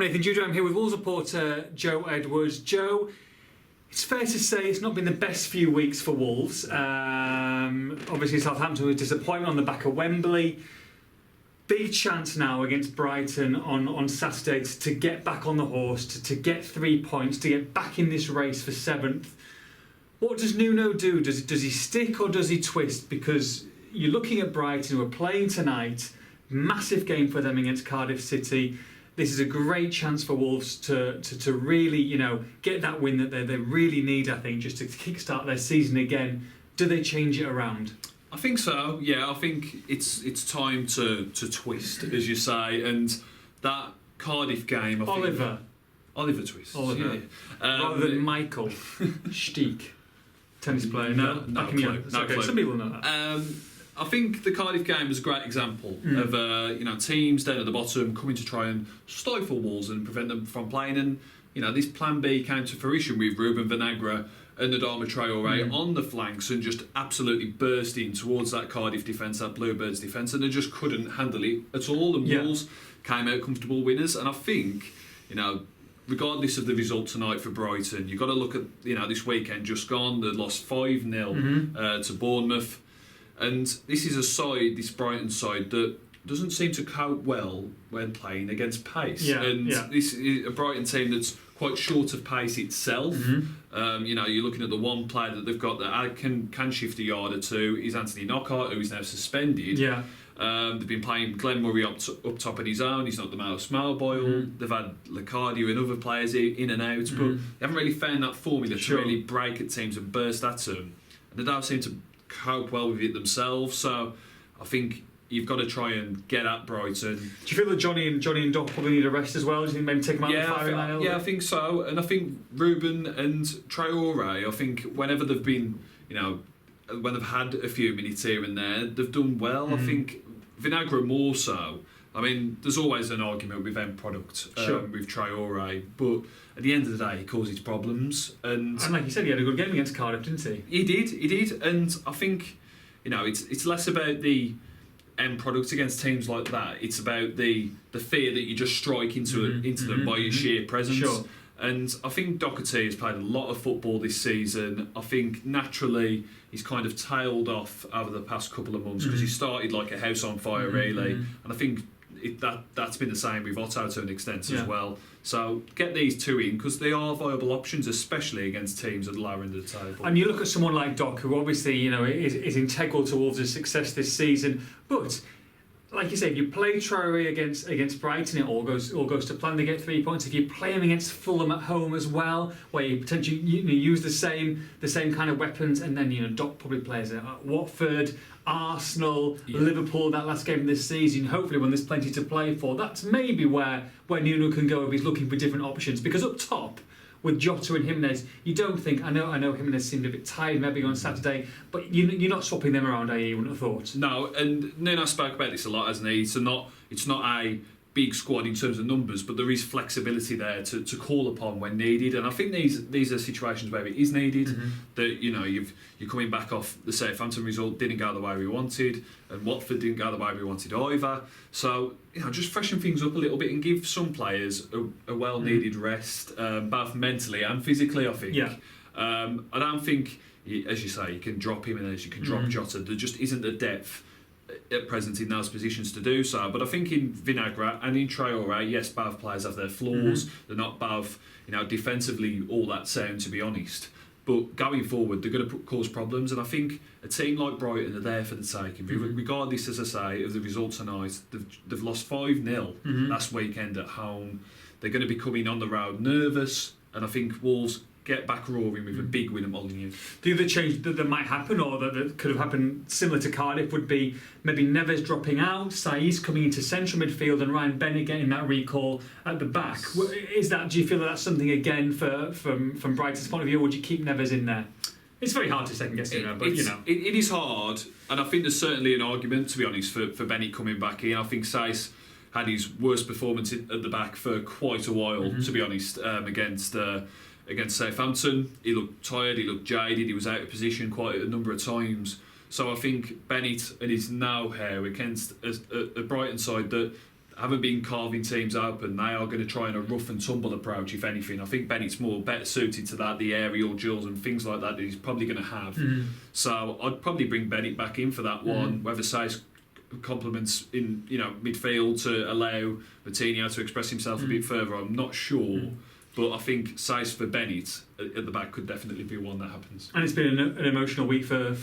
Nathan Judah. I'm here with Wolves reporter Joe Edwards. Joe, it's fair to say it's not been the best few weeks for Wolves. Obviously, Southampton was a disappointment on the back of Wembley. Big chance now against Brighton on Saturday to get back on the horse, to get 3 points, to get back in this race for 7th. What does Nuno do? Does he stick or does he twist? Because you're looking at Brighton, who are playing tonight. Massive game for them against Cardiff City. This is a great chance for Wolves to really, get that win that they really need, I think, just to kickstart their season again. Do they change it around? I think so. Yeah, I think it's time to twist, as you say, and that Cardiff game. Oliver Twist. Oliver, yeah. rather than Michael Steek, tennis player. No clue. Some people know that. I think the Cardiff game was a great example of teams down at the bottom coming to try and stifle Wolves and prevent them from playing. And this plan B came to fruition with Ruben Vinagre and Adama Traore on the flanks and just absolutely bursting towards that Cardiff defence, that Bluebirds defence, and they just couldn't handle it at all. And Wolves came out comfortable winners. And I think, regardless of the result tonight for Brighton, you've got to look at this weekend just gone. They lost 5-0 to Bournemouth. And this is this Brighton side, that doesn't seem to cope well when playing against pace. This is a Brighton team that's quite short of pace itself. You're looking at the one player that they've got that can shift a yard or two is Anthony Knockaert, who is now suspended. They've been playing Glenn Murray up top on his own. He's not the most mobile. They've had Lecardio and other players in and out, but they haven't really found that formula to really break at teams and burst at them. And they don't seem to cope well with it themselves. So I think you've got to try and get at Brighton. Do you feel that Johnny and Doc probably need a rest as well? Do you think maybe take them out of the firing line? Yeah, I think so. And I think Ruben and Traore, I think whenever they've been, when they've had a few minutes here and there, they've done well. I think Vinagre more so. I mean, there's always an argument with end product with Traore, but at the end of the day, he causes problems. And like you said, he had a good game against Cardiff, didn't he? He did. And I think, it's less about the end product against teams like that. It's about the fear that you just strike into them by your sheer presence. And I think Doherty has played a lot of football this season. I think naturally he's kind of tailed off over the past couple of months because he started like a house on fire, really. And I think that's been the same with Otto to an extent as well. So get these two in because they are viable options, especially against teams at the lower end of the table. And you look at someone like Doc, who obviously is integral to Wolves' success this season, but like you say, if you play Traore against Brighton, it all goes to plan. They get 3 points. If you play him against Fulham at home as well, where you potentially use the same kind of weapons, and then Doc probably plays at Watford, Arsenal, Liverpool, that last game of this season. Hopefully, when there's plenty to play for, that's maybe where Nuno can go if he's looking for different options. Because up top, with Jota and Jimenez, you don't think, I know Jimenez seemed a bit tired maybe on Saturday, but you're not swapping them around, are you? You wouldn't have thought. No, and Nuno spoke about this a lot, hasn't he? It's not a big squad in terms of numbers, but there is flexibility there to call upon when needed. And I think these are situations where it is needed. That you're coming back off the Southampton result, didn't go the way we wanted, and Watford didn't go the way we wanted either. So just freshen things up a little bit and give some players a well-needed rest, both mentally and physically. I think. I don't think, as you say, you can drop Jimenez, you can drop Jota. There just isn't the depth at present in those positions to do so. But I think in Vinagre and in Traore, yes, both players have their flaws. They're not both, defensively all that sound, to be honest. But going forward, they're going to cause problems. And I think a team like Brighton are there for the taking. Regardless, as I say, of the result tonight, they've lost 5-0 last weekend at home. They're going to be coming on the road nervous. And I think Wolves get back roaring with a big win at Molineux. The other change that might happen, or that could have happened similar to Cardiff, would be maybe Neves dropping out, Saiz coming into central midfield, and Ryan Bennett getting that recall at the back. Do you feel that's something again from Brighton's point of view, or would you keep Neves in there? It's very hard to second guess, but It is hard, and I think there's certainly an argument, to be honest, for Bennett coming back in. I think Saiz had his worst performance at the back for quite a while, to be honest, against Southampton. He looked tired, he looked jaded, he was out of position quite a number of times. So I think Bennett and his now hair against a Brighton side that haven't been carving teams open. They are going to try a rough and tumble approach, if anything. I think Bennett's better suited to that, the aerial drills and things like that he's probably going to have. So I'd probably bring Bennett back in for that one, whether Saïss complements in midfield to allow Coutinho to express himself a bit further. I'm not sure. But I think Saïss for Bennett at the back could definitely be one that happens. And it's been an emotional week for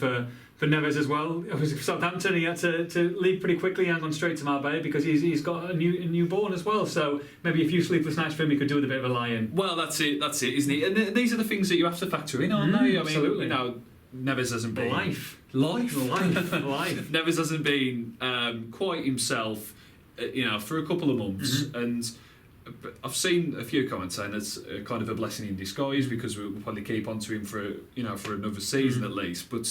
Neves as well. Obviously for Southampton, he had to leave pretty quickly and gone straight to Marbella because he's got a newborn as well. So maybe a few sleepless nights for him, he could do with a bit of a lie-in. Well, that's it, isn't it? And these are the things that you have to factor in, aren't they? I mean, absolutely. Neves hasn't been... Life. Neves hasn't been quite himself, for a couple of months. And I've seen a few comments saying it's kind of a blessing in disguise because we'll probably keep on to him for another season at least. But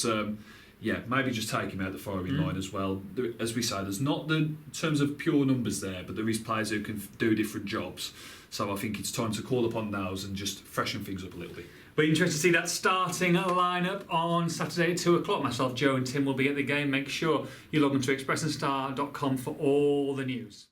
maybe just take him out the firing line as well. As we say, there's not in terms of pure numbers there, but there is players who can do different jobs. So I think it's time to call upon those and just freshen things up a little bit. We're interested to see that starting lineup on Saturday at 2 o'clock. Myself, Joe and Tim will be at the game. Make sure you log on to expressandstar.com for all the news.